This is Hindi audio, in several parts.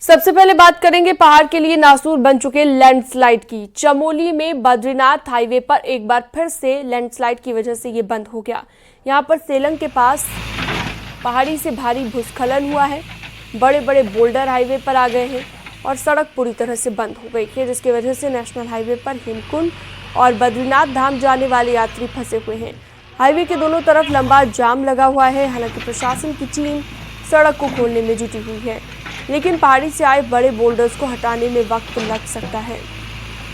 सबसे पहले बात करेंगे पहाड़ के लिए नासूर बन चुके लैंडस्लाइड की। चमोली में बद्रीनाथ हाईवे पर एक बार फिर से लैंडस्लाइड की वजह से ये बंद हो गया। यहां पर सेलंग के पास पहाड़ी से भारी भूस्खलन हुआ है। बड़े बड़े बोल्डर हाईवे पर आ गए हैं और सड़क पूरी तरह से बंद हो गई है, जिसकी वजह से नेशनल हाईवे पर हेमकुंड और बद्रीनाथ धाम जाने वाले यात्री फंसे हुए हैं। हाईवे के दोनों तरफ लंबा जाम लगा हुआ है। हालांकि प्रशासन की टीम सड़क को खोलने में जुटी हुई है, लेकिन पहाड़ी से आए बड़े बोल्डर्स को हटाने में वक्त लग सकता है।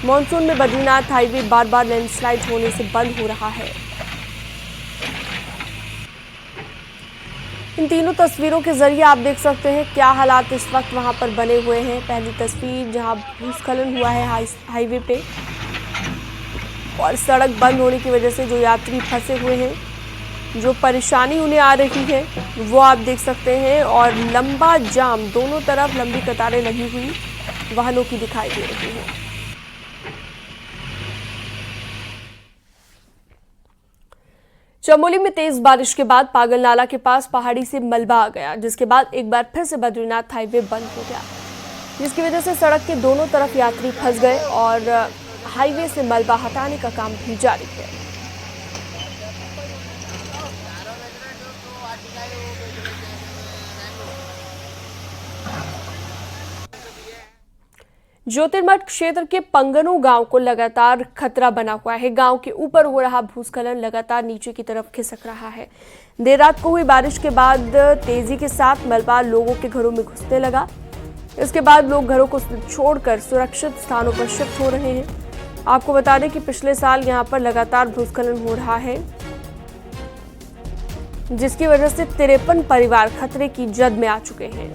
मॉनसून में बद्रीनाथ हाईवे बार बार लैंडस्लाइड होने से बंद हो रहा है। इन तीनों तस्वीरों के जरिए आप देख सकते हैं क्या हालात इस वक्त वहां पर बने हुए हैं। पहली तस्वीर जहां भूस्खलन हुआ है हाईवे पे और सड़क बंद होने की वजह से जो यात्री फंसे हुए हैं, जो परेशानी उन्हें आ रही है वो आप देख सकते हैं। और लंबा जाम, दोनों तरफ लंबी कतारें लगी हुई वाहनों की दिखाई दे रही है। चमोली में तेज बारिश के बाद पागल नाला के पास पहाड़ी से मलबा आ गया, जिसके बाद एक बार फिर से बद्रीनाथ हाईवे बंद हो गया, जिसकी वजह से सड़क के दोनों तरफ यात्री फंस गए और हाईवे से मलबा हटाने का काम भी जारी है। ज्योतिर्मठ क्षेत्र के पंगनों गांव को लगातार खतरा बना हुआ है। गांव के ऊपर हो रहा भूस्खलन लगातार नीचे की तरफ खिसक रहा है। देर रात को हुई बारिश के बाद तेजी के साथ मलबा लोगों के घरों में घुसने लगा। इसके बाद लोग घरों को छोड़कर सुरक्षित स्थानों पर शिफ्ट हो रहे हैं। आपको बता दें कि पिछले साल यहां पर लगातार भूस्खलन हो रहा है, जिसकी वजह से 53 परिवार खतरे की जद में आ चुके हैं।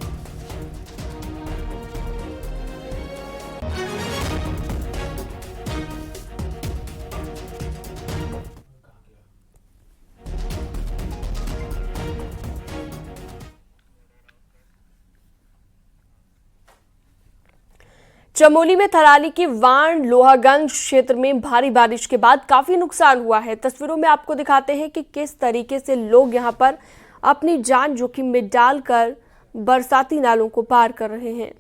चमोली में थराली की वाण लोहागंज क्षेत्र में भारी बारिश के बाद काफी नुकसान हुआ है। तस्वीरों में आपको दिखाते हैं कि किस तरीके से लोग यहां पर अपनी जान जोखिम में डालकर बरसाती नालों को पार कर रहे हैं।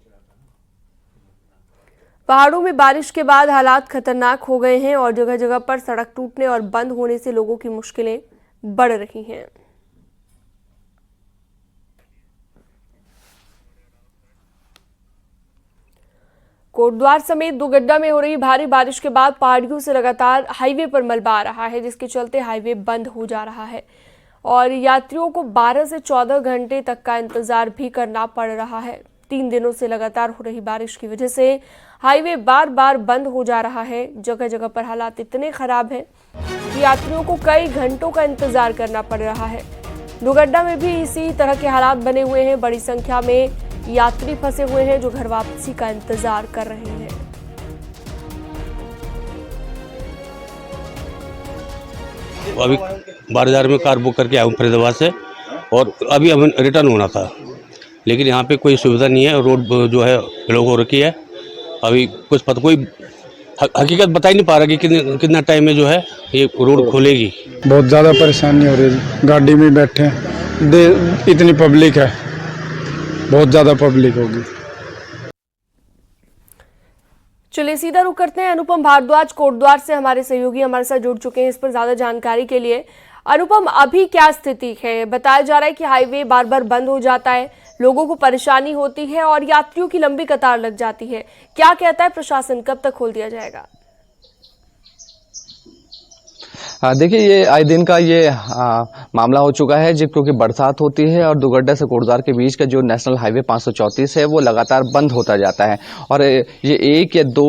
पहाड़ों में बारिश के बाद हालात खतरनाक हो गए हैं और जगह जगह पर सड़क टूटने और बंद होने से लोगों की मुश्किलें बढ़ रही हैं। कोटद्वार समेत दुगड्डा में हो रही भारी बारिश के बाद पहाड़ियों से लगातार हाईवे पर मलबा आ रहा है, जिसके चलते हाईवे बंद हो जा रहा है और यात्रियों को 12 से 14 घंटे तक का इंतजार भी करना पड़ रहा है। 3 दिनों से लगातार हो रही बारिश की वजह से हाईवे बार बार बंद हो जा रहा है। जगह जगह पर हालात इतने खराब हैं कि यात्रियों को कई घंटों का इंतजार करना पड़ रहा है। दुगड्डा में भी इसी तरह के हालात बने हुए हैं। बड़ी संख्या में यात्री फंसे हुए हैं जो घर वापसी का इंतजार कर रहे हैं। अभी 12,000 में कार बुक करके आया हूँ फरीदाबाद से और अभी हमें रिटर्न होना था, लेकिन यहाँ पे कोई सुविधा नहीं है। रोड जो है ब्लॉक हो रखी है। अभी कुछ पता कोई हकीकत बता ही नहीं पा रहा कि कितना टाइम में जो है ये रोड खोलेगी। बहुत ज़्यादा परेशानी हो रही है। गाड़ी में बैठे इतनी पब्लिक है, बहुत ज़्यादा पब्लिक होगी। चलिए सीधा रुख करते हैं। अनुपम भारद्वाज कोटद्वार से हमारे सहयोगी हमारे साथ जुड़ चुके हैं इस पर ज्यादा जानकारी के लिए। अनुपम, अभी क्या स्थिति है? बताया जा रहा है कि हाईवे बार बार बंद हो जाता है, लोगों को परेशानी होती है और यात्रियों की लंबी कतार लग जाती है। क्या कहता है प्रशासन, कब तक खोल दिया जाएगा? देखिए, ये आए दिन का ये मामला हो चुका है क्योंकि बरसात होती है और दुगड्डा से कोटद्वार के बीच का जो नेशनल हाईवे 534 है वो लगातार बंद होता जाता है। और ये 1 या 2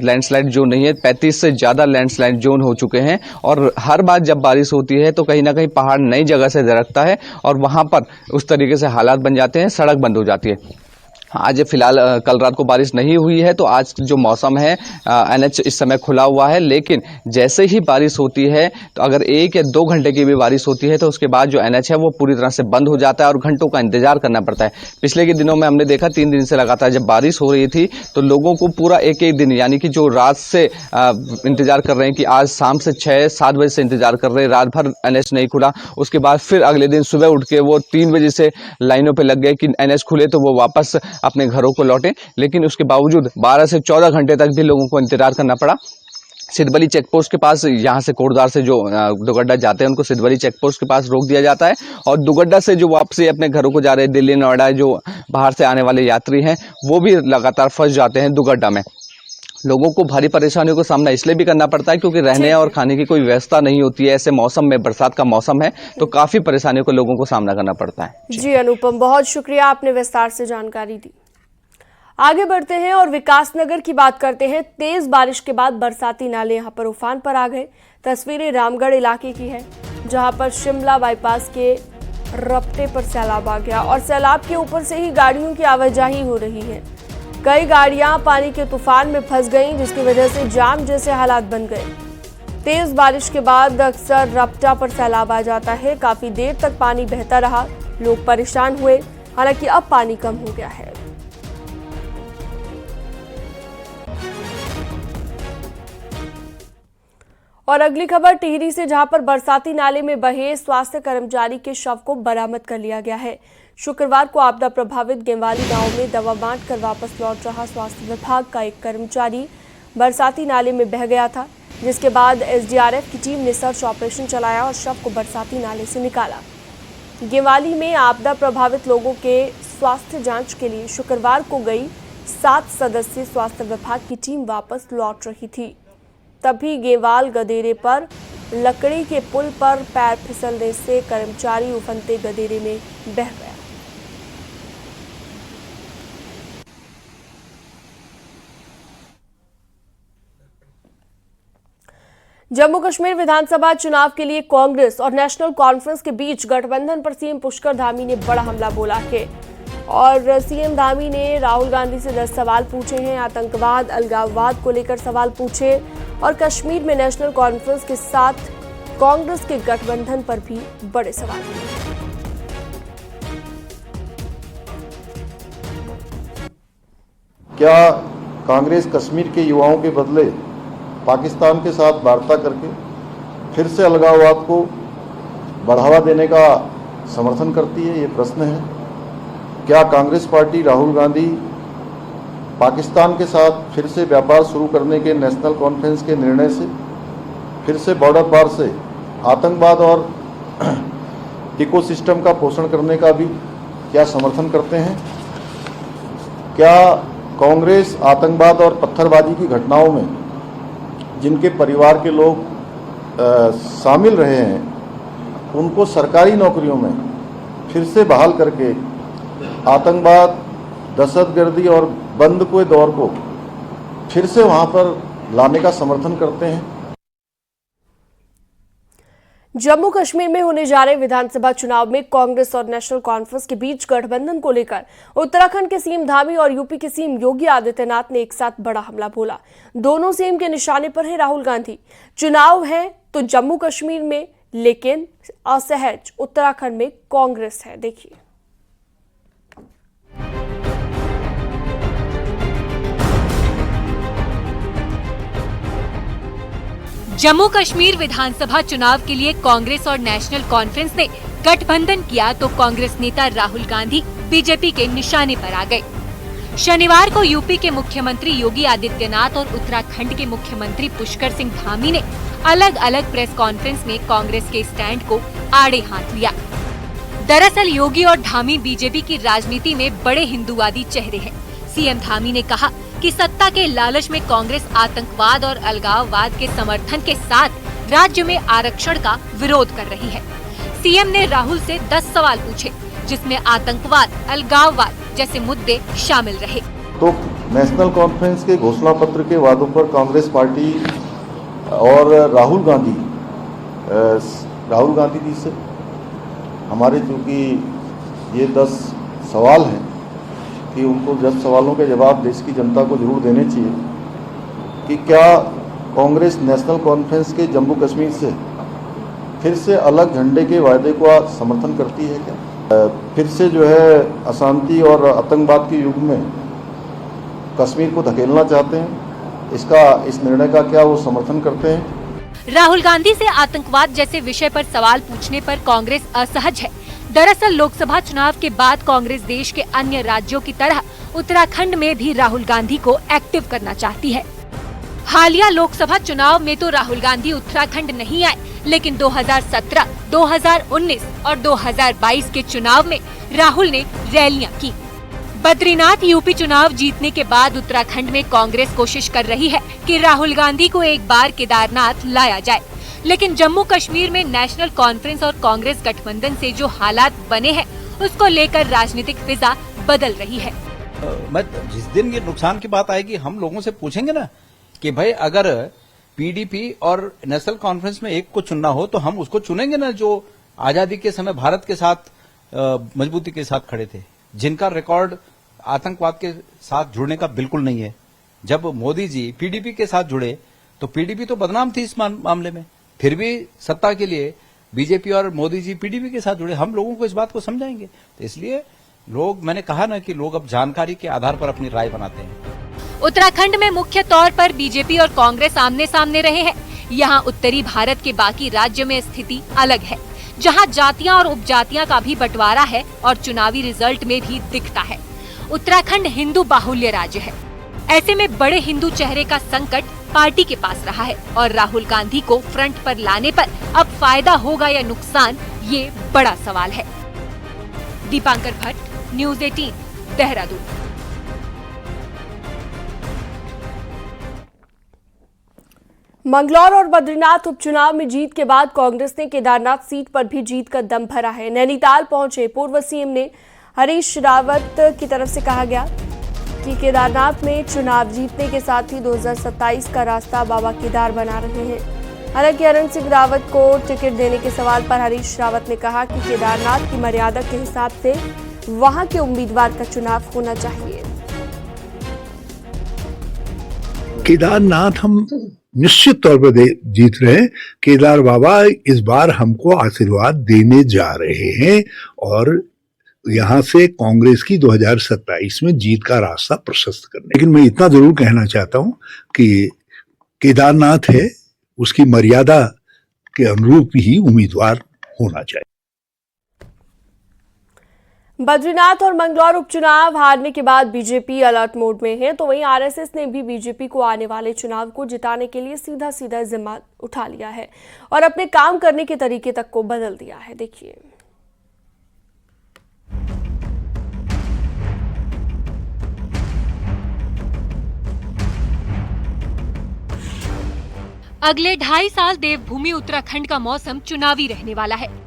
लैंडस्लाइड जोन नहीं है, 35 से ज़्यादा लैंडस्लाइड जोन हो चुके हैं। और हर बार जब बारिश होती है तो कहीं ना कहीं पहाड़ नई जगह से दरकता है और वहाँ पर उस तरीके से हालात बन जाते हैं, सड़क बंद हो जाती है। आज फिलहाल कल रात को बारिश नहीं हुई है तो आज जो मौसम है एनएच इस समय खुला हुआ है, लेकिन जैसे ही बारिश होती है तो अगर 1 या 2 घंटे की भी बारिश होती है तो उसके बाद जो एनएच है वो पूरी तरह से बंद हो जाता है और घंटों का इंतजार करना पड़ता है। पिछले के दिनों में हमने देखा 3 दिन से लगातार जब बारिश हो रही थी तो लोगों को पूरा एक दिन, यानी कि जो रात से इंतजार कर रहे हैं कि आज शाम से 6-7 बजे से इंतजार कर रहे हैं, रात भर एनएच नहीं खुला। उसके बाद फिर अगले दिन सुबह उठ के वो 3 बजे से लाइनों पर लग गए कि एनएच खुले तो वो वापस अपने घरों को लौटें, लेकिन उसके बावजूद 12 से 14 घंटे तक भी लोगों को इंतजार करना पड़ा। सिद्धबली चेक पोस्ट के पास, यहाँ से कोटद्वार से जो दुगड्डा जाते हैं उनको सिद्धबली चेक पोस्ट के पास रोक दिया जाता है, और दुगड्डा से जो वापसी अपने घरों को जा रहे हैं दिल्ली नोएडा, जो बाहर से आने वाले यात्री हैं वो भी लगातार फंस जाते हैं दुगड्डा में। लोगों को भारी परेशानियों का सामना इसलिए भी करना पड़ता है क्योंकि रहने और खाने की कोई व्यवस्था नहीं होती है। ऐसे मौसम में, बरसात का मौसम है, तो काफी परेशानियों को लोगों को सामना करना पड़ता है। जी अनुपम, बहुत शुक्रिया, आपने विस्तार से जानकारी दी। आगे बढ़ते हैं और विकासनगर की बात करते हैं। तेज बारिश के बाद बरसाती नाले यहां पर उफान पर आ गए। तस्वीरें रामगढ़ इलाके की है, जहां पर शिमला बाईपास के रपटे पर सैलाब आ गया और सैलाब के ऊपर से ही गाड़ियों की आवाजाही हो रही है। कई गाड़ियां पानी के तूफान में फंस गईं, जिसकी वजह से जाम जैसे हालात बन गए। तेज बारिश के बाद अक्सर रपटा पर सैलाब आ जाता है। काफी देर तक पानी बहता रहा, लोग परेशान हुए, हालांकि अब पानी कम हो गया है। और अगली खबर टिहरी से, जहां पर बरसाती नाले में बहे स्वास्थ्य कर्मचारी के शव को बरामद कर लिया गया है। शुक्रवार को आपदा प्रभावित गेवाली गांव में दवा बांट कर वापस लौट रहा स्वास्थ्य विभाग का एक कर्मचारी बरसाती नाले में बह गया था, जिसके बाद एसडीआरएफ की टीम ने सर्च ऑपरेशन चलाया और शव को बरसाती नाले से निकाला। गेवाली में आपदा प्रभावित लोगों के स्वास्थ्य जांच के लिए शुक्रवार को गई 7 सदस्यीय स्वास्थ्य विभाग की टीम वापस लौट रही थी। तभी गेवाल गदेरे पर लकड़ी के पुल पर पैर फिसलने से कर्मचारी उफनते गदेरे में बह गया। जम्मू कश्मीर विधानसभा चुनाव के लिए कांग्रेस और नेशनल कॉन्फ्रेंस के बीच गठबंधन पर सीएम पुष्कर धामी ने बड़ा हमला बोला है। और सीएम धामी ने राहुल गांधी से 10 सवाल पूछे हैं। आतंकवाद, अलगाववाद को लेकर सवाल पूछे और कश्मीर में नेशनल कॉन्फ्रेंस के साथ कांग्रेस के गठबंधन पर भी बड़े सवाल किए। क्या कांग्रेस कश्मीर के युवाओं के बदले पाकिस्तान के साथ वार्ता करके फिर से अलगाववाद को बढ़ावा देने का समर्थन करती है? ये प्रश्न है। क्या कांग्रेस पार्टी राहुल गांधी पाकिस्तान के साथ फिर से व्यापार शुरू करने के नेशनल कॉन्फ्रेंस के निर्णय से फिर से बॉर्डर पार से आतंकवाद और इकोसिस्टम का पोषण करने का भी क्या समर्थन करते हैं? क्या कांग्रेस आतंकवाद और पत्थरबाजी की घटनाओं में जिनके परिवार के लोग शामिल रहे हैं उनको सरकारी नौकरियों में फिर से बहाल करके आतंकवाद, दहशतगर्दी और बंद के दौर को फिर से वहां पर लाने का समर्थन करते हैं? जम्मू कश्मीर में होने जा रहे विधानसभा चुनाव में कांग्रेस और नेशनल कॉन्फ्रेंस के बीच गठबंधन को लेकर उत्तराखंड के सीएम धामी और यूपी के सीएम योगी आदित्यनाथ ने एक साथ बड़ा हमला बोला। दोनों सीएम के निशाने पर है राहुल गांधी। चुनाव है तो जम्मू कश्मीर में, लेकिन असहज उत्तराखंड में कांग्रेस है। देखिए। जम्मू कश्मीर विधानसभा चुनाव के लिए कांग्रेस और नेशनल कॉन्फ्रेंस ने गठबंधन किया तो कांग्रेस नेता राहुल गांधी बीजेपी के निशाने पर आ गए। शनिवार को यूपी के मुख्यमंत्री योगी आदित्यनाथ और उत्तराखंड के मुख्यमंत्री पुष्कर सिंह धामी ने अलग अलग प्रेस कॉन्फ्रेंस में कांग्रेस के स्टैंड को आड़े हाथ लिया। दरअसल योगी और धामी बीजेपी की राजनीति में बड़े हिंदूवादी चेहरे हैं। सीएम धामी ने कहा कि सत्ता के लालच में कांग्रेस आतंकवाद और अलगाववाद के समर्थन के साथ राज्य में आरक्षण का विरोध कर रही है। सीएम ने राहुल से 10 सवाल पूछे, जिसमें आतंकवाद, अलगाववाद जैसे मुद्दे शामिल रहे। तो नेशनल कॉन्फ्रेंस के घोषणा पत्र के वादों पर कांग्रेस पार्टी और राहुल गांधी जी से हमारे चूँकि ये 10 सवाल हैं कि उनको 10 सवालों के जवाब देश की जनता को जरूर देने चाहिए कि क्या कांग्रेस नेशनल कॉन्फ्रेंस के जम्मू कश्मीर से फिर से अलग झंडे के वायदे को समर्थन करती है? क्या फिर से जो है अशांति और आतंकवाद के युग में कश्मीर को धकेलना चाहते हैं? इस निर्णय का क्या वो समर्थन करते हैं? राहुल गांधी से आतंकवाद जैसे विषय पर सवाल पूछने पर कांग्रेस असहज है। दरअसल लोकसभा चुनाव के बाद कांग्रेस देश के अन्य राज्यों की तरह उत्तराखंड में भी राहुल गांधी को एक्टिव करना चाहती है। हालिया लोकसभा चुनाव में तो राहुल गांधी उत्तराखंड नहीं आए, लेकिन 2017, 2019 और 2022 के चुनाव में राहुल ने रैलियां की। बद्रीनाथ यूपी चुनाव जीतने के बाद उत्तराखंड में कांग्रेस कोशिश कर रही है कि राहुल गांधी को एक बार केदारनाथ लाया जाए, लेकिन जम्मू कश्मीर में नेशनल कॉन्फ्रेंस और कांग्रेस गठबंधन से जो हालात बने हैं, उसको लेकर राजनीतिक फिजा बदल रही है। मैं जिस दिन ये नुकसान की बात आएगी, हम लोगों से पूछेंगे ना कि भाई अगर पीडीपी और नेशनल कॉन्फ्रेंस में एक को चुनना हो तो हम उसको चुनेंगे ना, जो आजादी के समय भारत के साथ मजबूती के साथ खड़े थे, जिनका रिकॉर्ड आतंकवाद के साथ जुड़ने का बिल्कुल नहीं है। जब मोदी जी पीडीपी के साथ जुड़े तो पीडीपी तो बदनाम थी इस मामले में, फिर भी सत्ता के लिए बीजेपी और मोदी जी पीडीपी के साथ जुड़े। हम लोगों को इस बात को समझाएंगे, तो इसलिए लोग, मैंने कहा ना कि लोग अब जानकारी के आधार पर अपनी राय बनाते हैं। उत्तराखंड में मुख्य तौर पर बीजेपी और कांग्रेस आमने सामने रहे हैं। यहाँ उत्तरी भारत के बाकी राज्य में स्थिति अलग है, जहाँ जातियां और उपजातियां का भी बंटवारा है और चुनावी रिजल्ट में भी दिखता है। उत्तराखंड हिंदू बाहुल्य राज्य है, ऐसे में बड़े हिंदू चेहरे का संकट पार्टी के पास रहा है और राहुल गांधी को फ्रंट पर लाने पर अब फायदा होगा या नुकसान, ये बड़ा सवाल है। दीपांकर भट्ट, न्यूज़ 18, देहरादून। मंगलौर और बद्रीनाथ उपचुनाव में जीत के बाद कांग्रेस ने केदारनाथ सीट पर भी जीत का दम भरा है। नैनीताल पहुंचे पूर्व सीएम ने हरीश रावत की तरफ से कहा गया कि केदारनाथ में चुनाव जीतने के साथ ही 2027 का रास्ता बाबा केदार बना रहे हैं। हालांकि अरुण सिंह रावत को टिकट देने के सवाल पर हरीश रावत ने कहा कि केदारनाथ की मर्यादा के हिसाब से वहां के उम्मीदवार का चुनाव होना चाहिए। केदारनाथ हम निश्चित तौर पर जीत रहे हैं। केदार बाबा इस बार हमको आशीर्वाद देने जा रहे हैं और यहां से कांग्रेस की 2027 में जीत का रास्ता प्रशस्त करने। लेकिन मैं इतना जरूर कहना चाहता हूं कि केदारनाथ है, उसकी मर्यादा के अनुरूप ही उम्मीदवार होना चाहिए। बद्रीनाथ और मंगलौर उपचुनाव हारने के बाद बीजेपी अलर्ट मोड में है, तो वहीं आरएसएस ने भी बीजेपी को आने वाले चुनाव को जिताने के लिए सीधा जिम्मा उठा लिया है और अपने काम करने के तरीके तक को बदल दिया है। देखिए, अगले 2.5 साल देवभूमि उत्तराखंड का मौसम चुनावी रहने वाला है।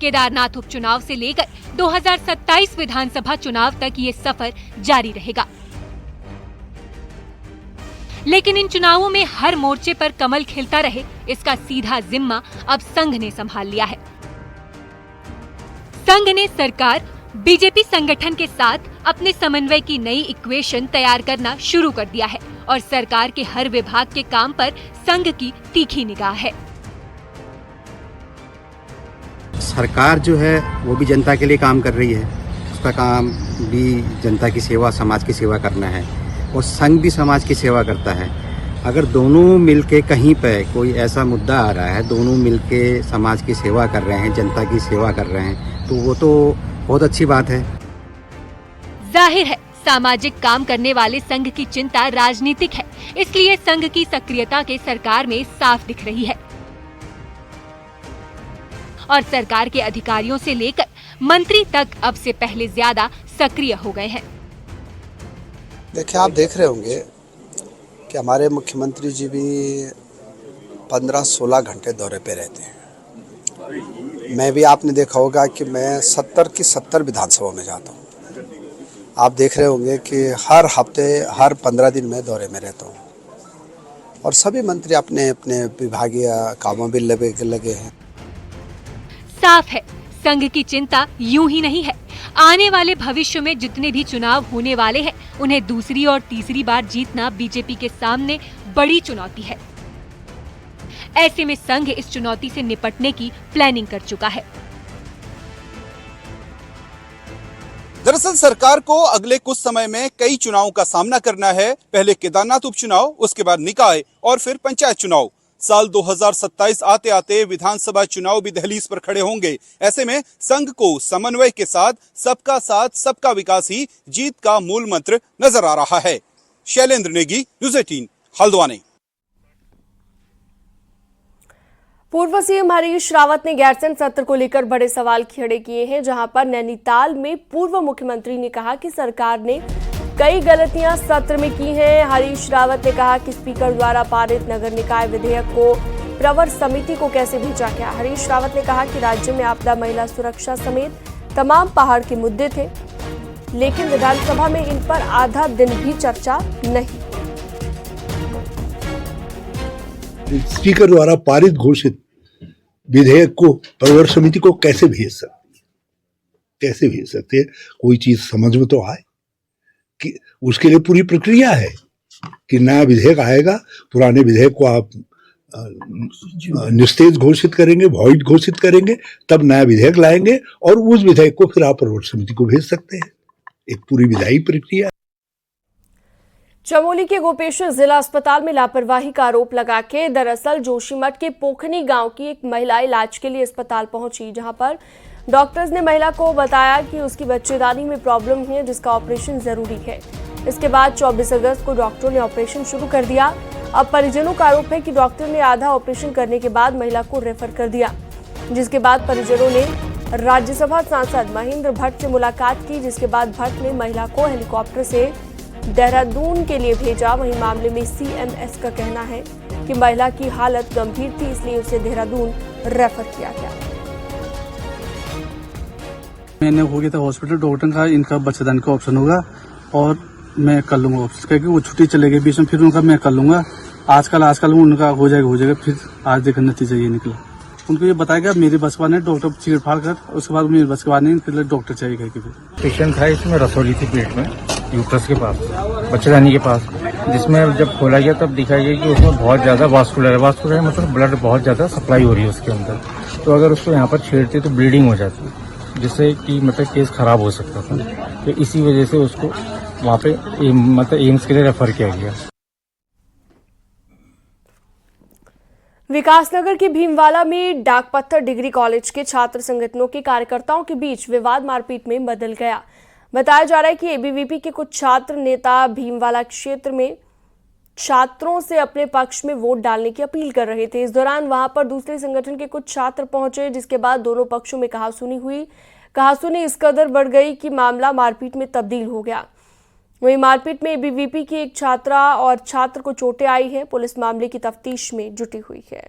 केदारनाथ उपचुनाव से लेकर 2027 विधानसभा चुनाव तक ये सफर जारी रहेगा। लेकिन इन चुनावों में हर मोर्चे पर कमल खिलता रहे, इसका सीधा जिम्मा अब संघ ने संभाल लिया है। संघ ने सरकार, बीजेपी संगठन के साथ अपने समन्वय की नई इक्वेशन तैयार करना शुरू कर दिया है और सरकार के हर विभाग के काम पर संघ की तीखी निगाह है। सरकार जो है वो भी जनता के लिए काम कर रही है, उसका काम भी जनता की सेवा, समाज की सेवा करना है और संघ भी समाज की सेवा करता है। अगर दोनों मिलके कहीं पे कोई ऐसा मुद्दा आ रहा है, दोनों मिलके समाज की सेवा कर रहे हैं, जनता की सेवा कर रहे हैं, तो वो तो बहुत अच्छी बात है। जाहिर है सामाजिक काम करने वाले संघ की चिंता राजनीतिक है, इसलिए संघ की सक्रियता के सरकार में साफ दिख रही है और सरकार के अधिकारियों से लेकर मंत्री तक अब से पहले ज्यादा सक्रिय हो गए हैं। देखिए, आप देख रहे होंगे कि हमारे मुख्यमंत्री जी भी 15-16 घंटे दौरे पे रहते हैं। मैं भी, आपने देखा होगा कि मैं 70 की 70 विधानसभा में जाता हूँ। आप देख रहे होंगे कि हर हफ्ते, हर 15 दिन में दौरे में रहता हूँ और सभी मंत्री अपने अपने विभागीय कामों में लगे हैं। साफ है, संघ की चिंता यूं ही नहीं है। आने वाले भविष्य में जितने भी चुनाव होने वाले हैं, उन्हें दूसरी और तीसरी बार जीतना बीजेपी के सामने बड़ी चुनौती है। ऐसे में संघ इस चुनौती से निपटने की प्लानिंग कर चुका है। दरअसल सरकार को अगले कुछ समय में कई चुनावों का सामना करना है। पहले केदारनाथ उपचुनाव, उसके बाद निकाय और फिर पंचायत चुनाव। साल 2027 आते आते विधानसभा चुनाव भी दहलीज पर खड़े होंगे। ऐसे में संघ को समन्वय के साथ सबका विकास ही जीत का मूल मंत्र नजर आ रहा है। शैलेंद्र नेगी, न्यूज़ 18, हल्द्वानी। पूर्व सीएम हरीश रावत ने गैरसैंण सत्र को लेकर बड़े सवाल खड़े किए हैं, जहां पर नैनीताल में पूर्व मुख्यमंत्री ने कहा कि सरकार ने कई गलतियां सत्र में की हैं। हरीश रावत ने कहा कि स्पीकर द्वारा पारित नगर निकाय विधेयक को प्रवर समिति को कैसे भेजा गया। हरीश रावत ने कहा कि राज्य में आपदा, महिला सुरक्षा समेत तमाम पहाड़ के मुद्दे थे, लेकिन विधानसभा में इन पर आधा दिन भी चर्चा नहीं। स्पीकर द्वारा पारित घोषित विधेयक को प्रवर समिति को कैसे भेज सकते हैं? कोई चीज समझ में तो आए कि उसके लिए पूरी प्रक्रिया है कि नया विधेयक आएगा, पुराने विधेयक को आप निस्तेज घोषित करेंगे, वॉइड घोषित करेंगे, तब नया विधेयक लाएंगे और उस विधेयक को फिर आप प्रवर समिति को भेज सकते हैं। एक पूरी विधायी प्रक्रिया। चमोली के गोपेश्वर जिला अस्पताल में लापरवाही का आरोप लगा के दरअसल जोशीमठ के पोखनी गांव की एक महिला इलाज के लिए अस्पताल पहुंची, जहां पर डॉक्टर्स ने महिला को बताया कि उसकी बच्चेदानी में प्रॉब्लम है, जिसका ऑपरेशन जरूरी है। इसके बाद 24 अगस्त को डॉक्टरों ने ऑपरेशन शुरू कर दिया। अब परिजनों का आरोप है कि डॉक्टर ने आधा ऑपरेशन करने के बाद महिला को रेफर कर दिया, जिसके बाद परिजनों ने राज्यसभा सांसद महेंद्र भट्ट से मुलाकात की, जिसके बाद भट्ट ने महिला को हेलीकॉप्टर से देहरादून के लिए भेजा। वहीं मामले में सीएमएस का कहना है कि महिला की हालत गंभीर थी, इसलिए उसे देहरादून रेफर किया गया। मैंने हो गया था हॉस्पिटल, डॉक्टर का इनका बच्चेदानी का ऑप्शन होगा और मैं कर लूंगा ऑप्शन, क्योंकि वो छुट्टी चले गए बीच में, फिर उनका मैं कर लूंगा। आजकल उनका हो जाएगा। फिर आज देखा नतीजा ये निकला। उनको ये बताया गया मेरे बस का नहीं, डॉक्टर चीड़ फाड़ कर, उसके बाद मेरे बस का नहीं, फिर डॉक्टर चाहिए। पेशेंट था, इसमें रसौली थी पेट में, यूट्रस के पास, बच्चेदानी के पास, जिसमें जब खोला गया तब दिखाया गया कि उसमें बहुत ज्यादा वास्कुलर मतलब ब्लड बहुत ज्यादा सप्लाई हो रही है उसके अंदर। तो अगर उसको यहाँ पर छेड़ते तो ब्लीडिंग हो जाती, जिससे कि मतलब केस खराब हो सकता था। तो इसी वजह से उसको वहाँ पे एम्स के लिए रेफर किया गया। विकासनगर के भीमवाला में डाकपत्थर डिग्री कॉलेज के छात्र संगठनों के कार्यकर्ताओं के बीच विवाद मारपीट में बदल गया। बताया जा रहा है कि एबीवीपी के कुछ छात्र नेता भीमवाला क्षेत्र में छात्रों से अपने पक्ष में वोट डालने की अपील कर रहे थे। इस दौरान वहां पर दूसरे संगठन के कुछ छात्र पहुंचे, जिसके बाद दोनों पक्षों में कहासुनी हुई। कहासुनी इस कदर बढ़ गई कि मामला मारपीट में तब्दील हो गया। वहीं मारपीट में एबीवीपी की एक छात्रा और छात्र को चोटें आई हैं। पुलिस मामले की तफ्तीश में जुटी हुई है।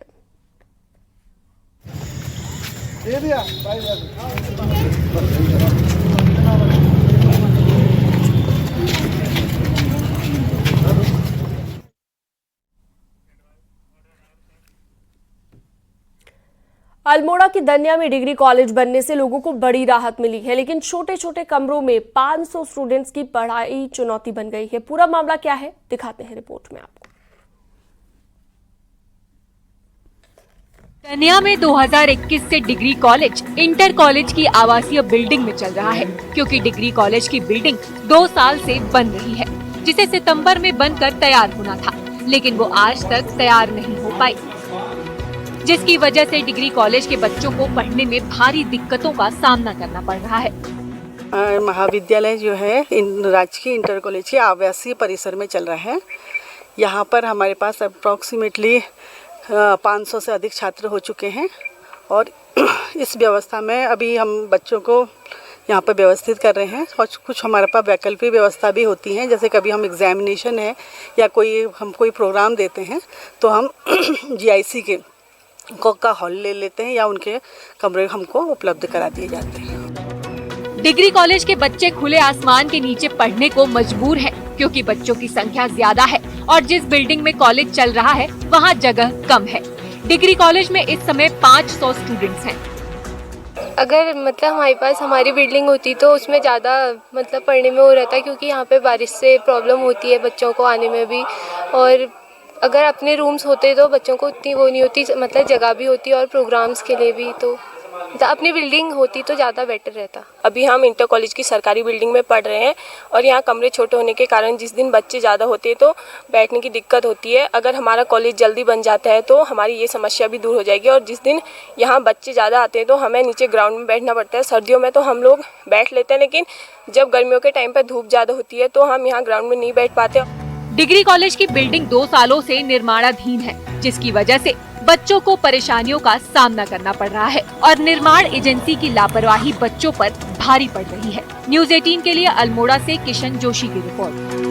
अल्मोड़ा की दन्या में डिग्री कॉलेज बनने से लोगों को बड़ी राहत मिली है, लेकिन छोटे छोटे कमरों में 500 स्टूडेंट्स की पढ़ाई चुनौती बन गई है। पूरा मामला क्या है, दिखाते हैं रिपोर्ट में आपको। दन्या में 2021 से डिग्री कॉलेज इंटर कॉलेज की आवासीय बिल्डिंग में चल रहा है, क्योंकि डिग्री कॉलेज की बिल्डिंग 2 साल से बन रही है, जिसे सितंबर में बनकर तैयार होना था, लेकिन वो आज तक तैयार नहीं हो पाई, जिसकी वजह से डिग्री कॉलेज के बच्चों को पढ़ने में भारी दिक्कतों का सामना करना पड़ रहा है। महाविद्यालय जो है राजकीय इंटर कॉलेज के आवासीय परिसर में चल रहा है। यहाँ पर हमारे पास अप्रॉक्सीमेटली 500 से अधिक छात्र हो चुके हैं और इस व्यवस्था में अभी हम बच्चों को यहाँ पर व्यवस्थित कर रहे हैं और कुछ हमारे पास वैकल्पिक व्यवस्था भी होती है। जैसे कभी हम एग्जामिनेशन है या कोई प्रोग्राम देते हैं तो हम जीआईसी के का हॉल ले लेते हैं या उनके कमरे हमको उपलब्ध करा दिए जाते हैं। डिग्री कॉलेज के बच्चे खुले आसमान के नीचे पढ़ने को मजबूर हैं, क्योंकि बच्चों की संख्या ज्यादा है और जिस बिल्डिंग में कॉलेज चल रहा है वहाँ जगह कम है। डिग्री कॉलेज में इस समय 500 स्टूडेंट्स हैं। अगर हमारे पास हमारी बिल्डिंग होती तो उसमें ज़्यादा पढ़ने में हो रहता, क्योंकि यहाँ पे बारिश से प्रॉब्लम होती है बच्चों को आने में भी, और अगर अपने रूम्स होते तो बच्चों को उतनी वो नहीं होती, जगह भी होती और प्रोग्राम्स के लिए भी। तो अपनी बिल्डिंग होती तो ज़्यादा बेटर रहता। अभी हम इंटर कॉलेज की सरकारी बिल्डिंग में पढ़ रहे हैं और यहाँ कमरे छोटे होने के कारण जिस दिन बच्चे ज़्यादा होते हैं तो बैठने की दिक्कत होती है। अगर हमारा कॉलेज जल्दी बन जाता है तो हमारी ये समस्या भी दूर हो जाएगी। और जिस दिन यहाँ बच्चे ज़्यादा आते हैं तो हमें नीचे ग्राउंड में बैठना पड़ता है। सर्दियों में तो हम लोग बैठ लेते हैं, लेकिन जब गर्मियों के टाइम पर धूप ज़्यादा होती है तो हम यहाँ ग्राउंड में नहीं बैठ पाते। डिग्री कॉलेज की बिल्डिंग 2 सालों से निर्माणाधीन है, जिसकी वजह से बच्चों को परेशानियों का सामना करना पड़ रहा है और निर्माण एजेंसी की लापरवाही बच्चों पर भारी पड़ रही है। न्यूज़ 18 के लिए अल्मोड़ा से किशन जोशी की रिपोर्ट।